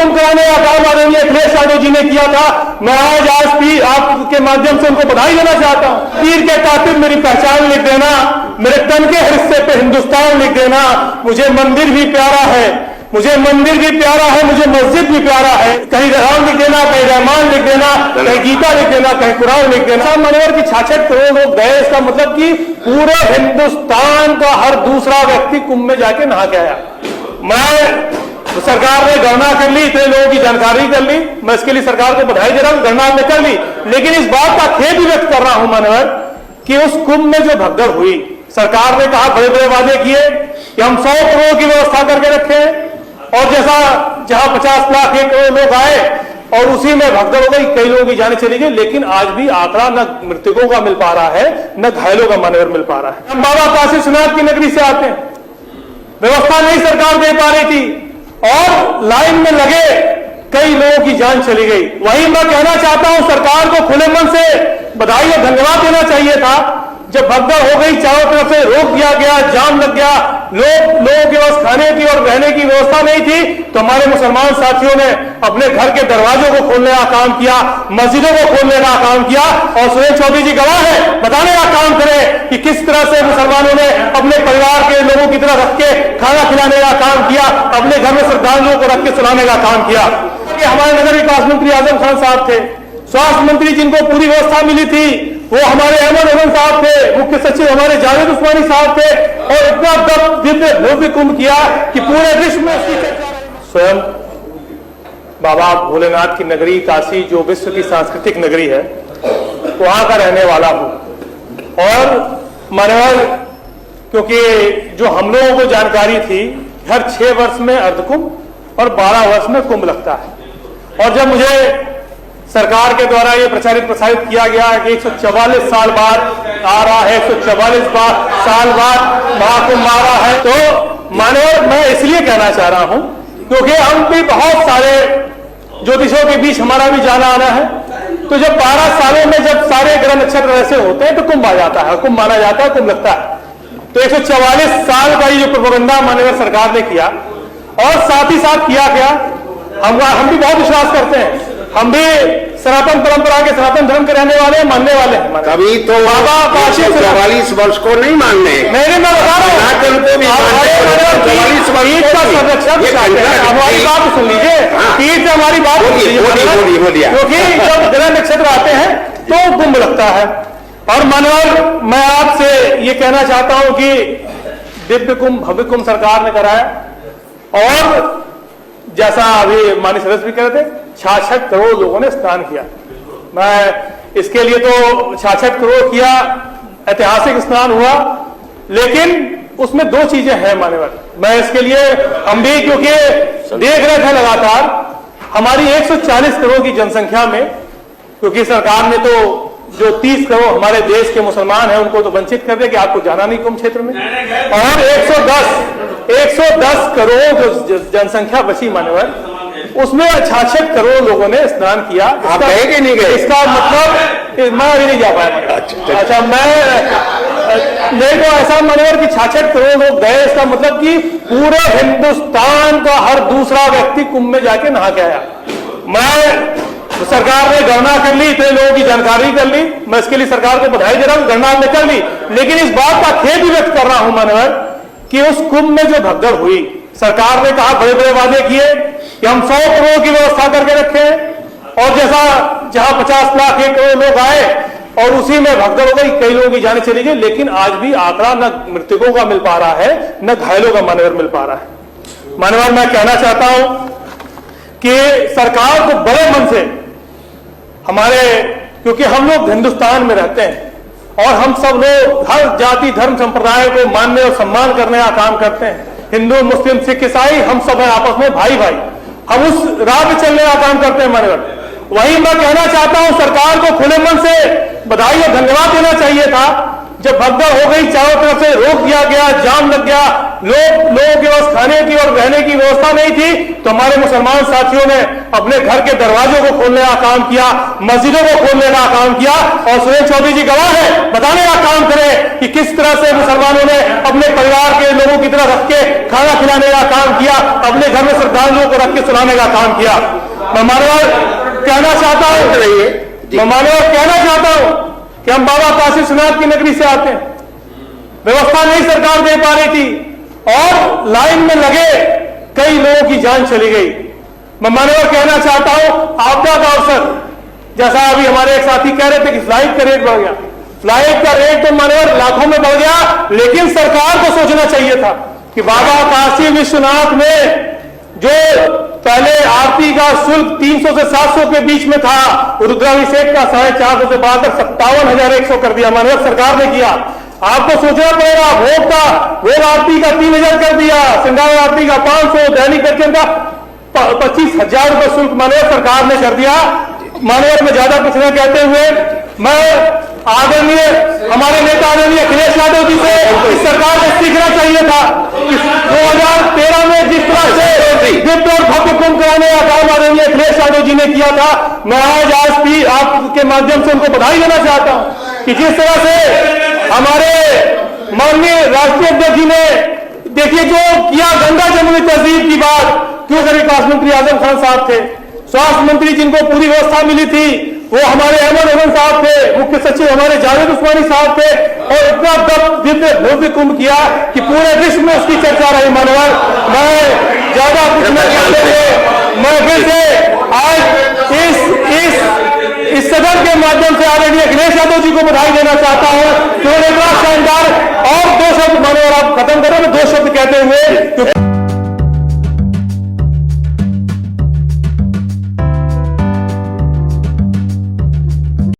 महाकुंभ कराने का काम आदरणीय अखिलेश यादव जी ने किया था। मैं आज भी आपके माध्यम से उनको बधाई देना चाहता हूं। तीर के कातिल मेरी पहचान लिख देना, मेरे तन के हिस्से पे हिंदुस्तान लिख देना। मुझे मंदिर भी प्यारा है, मुझे मंदिर भी प्यारा है, मुझे मस्जिद भी प्यारा है। कहीं राम लिख देना, कहीं रहमान लिख देना, कहीं गीता लिख देना, कहीं कुरान लिख देना। मनोहर की 66 करोड़ लोग गए, इसका मतलब कि पूरे हिंदुस्तान का हर दूसरा व्यक्ति कुंभ में जाके नहा के आया। मैं सरकार ने गणना कर ली, इतने लोगों की जानकारी कर ली, मैं इसके लिए सरकार को बधाई दे रहा हूं, गणना हमने कर ली। लेकिन इस बात का खेद भी व्यक्त कर रहा हूं मनोहर कि उस कुंभ में जो भगदड़ हुई, सरकार ने कहा बड़े बड़े वादे किए कि हम 100 करोड़ की व्यवस्था करके रखे, और जैसा जहां 50 लाख 1 करोड़ लोग आए और उसी में भगदड़ हो गई, कई लोगों की जाने चली गई। लेकिन आज भी आंकड़ा न मृतकों का मिल पा रहा है, न घायलों का मनोहर मिल पा रहा है। हम बाबा काशी विश्वनाथ की नगरी से आते हैं, व्यवस्था नहीं सरकार दे पा रही थी और लाइन में लगे कई लोगों की जान चली गई। वहीं मैं कहना चाहता हूं सरकार को खुले मन से बधाई और धन्यवाद देना चाहिए था। जब भगदड़ हो गई, चारों तरफ से रोक दिया गया, जाम लग गया, लोगों के पास खाने की और रहने की व्यवस्था नहीं थी, तो हमारे मुसलमान साथियों ने अपने घर के दरवाजों को खोलने का काम किया, मस्जिदों को खोलने का काम किया। और सुरेश चौधरी जी गवाह है, बताने का काम करें कि किस तरह से मुसलमानों ने अपने परिवार के लोगों की तरह रख के खाना खिलाने का काम किया, अपने घर में श्रद्धालुओं को रख के सुलाने का काम किया। हमारे नगर विकास मंत्री आजम खान साहब थे, स्वास्थ्य मंत्री जिनको पूरी व्यवस्था मिली थी वो हमारे अहमद अमन साहब थे, मुख्य सचिव हमारे जावेद उस्मानी साहब थे, और इतना दिव्य भव्य कुंभ किया कि पूरे विश्व में स्वयं बाबा भोलेनाथ की नगरी काशी, जो विश्व की सांस्कृतिक नगरी है, वहां का रहने वाला हूं। और मनोहर, क्योंकि जो हम लोगों को जानकारी थी, हर 6 वर्ष में अर्धकुंभ और 12 वर्ष में कुंभ लगता है। और जब मुझे सरकार के द्वारा ये प्रसारित किया गया कि 144 साल बाद आ रहा है, 144 साल बाद महाकुंभ आ रहा है, तो मानव मैं इसलिए कहना चाह रहा हूं क्योंकि हम भी बहुत सारे ज्योतिषों के बीच हमारा भी जाना आना है। तो जब 12 सालों में जब सारे ग्रह नक्षत्र ऐसे होते हैं तो कुंभ आ जाता है, कुंभ माना जाता है, कुंभ लगता है। तो 144 साल का ये जो प्रोपेगेंडा माननीय सरकार ने किया, और साथ ही साथ किया क्या, हम भी बहुत विश्वास करते हैं, हम भी सनातन परंपरा के, सनातन धर्म के रहने वाले, मानने वाले हैं। कभी तो बाबा काशी 44 वर्ष को नहीं मानने, मैं बता रहा हूँ, हमारी बात सुन लीजिए, तीर्थ से हमारी बात क्योंकि जब ग्रह नक्षत्र आते हैं तो कुंभ लगता है। और मनोहर, मैं आपसे ये कहना चाहता हूं कि दिव्य कुंभ, भव्य कुंभ सरकार ने कराया, और जैसा अभी माननीय सदस्य भी कह रहे थे, 66 करोड़ लोगों ने स्नान किया। मैं इसके लिए तो 66 करोड़ किया, ऐतिहासिक स्नान हुआ, लेकिन उसमें 2 चीजें हैं मान्यवर। मैं इसके लिए हम भी, क्योंकि देख रहे थे लगातार हमारी 140 करोड़ की जनसंख्या में, क्योंकि सरकार ने तो जो 30 करोड़ हमारे देश के मुसलमान हैं उनको तो वंचित कर दे कि आपको जाना नहीं कुंभ क्षेत्र में, और 110 करोड़ जो जनसंख्या बची मान्यवर, उसमें 66 करोड़ लोगों ने स्नान किया। आप गए कि नहीं गए? इसका मतलब मैं अभी नहीं जा पाया। अच्छा, नहीं तो ऐसा मान्यवर कि 66 करोड़ लोग गए, इसका मतलब कि पूरे हिंदुस्तान का हर दूसरा व्यक्ति कुंभ में जाके नहा के आया। मैं सरकार ने गणना कर ली, इतने लोगों की जानकारी कर ली, मैं इसके लिए सरकार को बधाई दे रहा हूं, गणना हमने कर ली। लेकिन इस बात का खेद भी व्यक्त कर रहा हूं मनोहर कि उस कुंभ में जो भगदड़ हुई, सरकार ने कहा बड़े बड़े वादे किए कि हम 100 करोड़ की व्यवस्था करके रखे, और जहां 50 लाख 1 करोड़ लोग आए और उसी में भगदड़ हो गई, कई लोगों की जाने चली गई। लेकिन आज भी आंकड़ा न मृतकों का मिल पा रहा है, न घायलों का मनोहर मिल पा रहा है। मनोहर, मैं कहना चाहता हूं कि सरकार को बड़े मन से हमारे, क्योंकि हम लोग हिंदुस्तान में रहते हैं और हम सब लोग हर जाति धर्म संप्रदाय को मानने और सम्मान करने का काम करते हैं, हिंदू मुस्लिम सिख ईसाई हम सब हैं आपस में भाई भाई, हम उस राह पे चलने का काम करते हैं मनोहर। वहीं मैं कहना चाहता हूं सरकार को खुले मन से बधाई और धन्यवाद देना चाहिए था। जब भगदड़ हो गई, चारों तरफ से रोक दिया गया, जाम लग गया, लोगों के पास खाने की और रहने की व्यवस्था नहीं थी, तो हमारे मुसलमान साथियों ने अपने घर के दरवाजों को खोलने का काम किया, मस्जिदों को खोलने का काम किया, और सुरेश चौधरी जी गवाह है, बताने का काम करें कि किस तरह से मुसलमानों ने अपने परिवार के लोगों की तरह रख के खाना खिलाने का काम किया, अपने घर में श्रद्धालुओं को रख के सुनाने का काम किया। मैं मानवर कहना चाहता हूं कि हम बाबा काशी विश्वनाथ की नगरी से आते हैं, व्यवस्था नहीं सरकार दे पा रही थी और लाइन में लगे कई लोगों की जान चली गई। मैं मानवर कहना चाहता हूं, आपदा का अवसर, जैसा अभी हमारे एक साथी कह रहे थे कि फ्लाइट का रेट बढ़ गया, फ्लाइट का रेट तो मानवर लाखों में बढ़ गया, लेकिन सरकार को सोचना चाहिए था कि बाबा काशी विश्वनाथ में जो पहले आरती का शुल्क 300 से 700 के बीच में था, रुद्राभिषेक का 450 से बढ़ाकर 57,100 कर दिया, मानव सरकार ने किया। आपको सोचना पड़ेगा, भोग आरती का 3,000 कर दिया, श्रृंगार आरती का 500, दैनिक दर्शन का 25,000 रुपए शुल्क मानव सरकार ने कर दिया। मानव में ज्यादा कुछ न कहते हुए मैं आदरणीय हमारे नेता आदरणीय अखिलेश यादव जी से इस सरकार को सीखना चाहिए था कि 2013 में जिस तरह से दिव्य और भव्य कुंभ कराने का काम आदरणीय अखिलेश यादव जी ने किया था, मैं आज भी आपके माध्यम से उनको बधाई देना चाहता हूं कि जिस तरह से हमारे माननीय राष्ट्रीय अध्यक्ष जी ने देखिए जो किया, गंगा जमुनी तहजीब की बात क्यों करें, विकास मंत्री आजम खान साहब थे, स्वास्थ्य मंत्री जिनको पूरी व्यवस्था मिली थी वो हमारे अहमद अहमद साहब थे, मुख्य सचिव हमारे जावेद उस्मानी साहब थे, और इतना दिव्य भव्य कुंभ किया कि पूरे विश्व में उसकी चर्चा रही। मानवर मैं ज्यादा कुछ न कहते हुए मैं फिर से आज इस सदन के माध्यम से आदरणीय अखिलेश यादव जी को बधाई देना चाहता हूं कि उन्होंने इतना शानदार, और 2 शब्द मानवर आप खत्म करें, 2 शब्द कहते हुए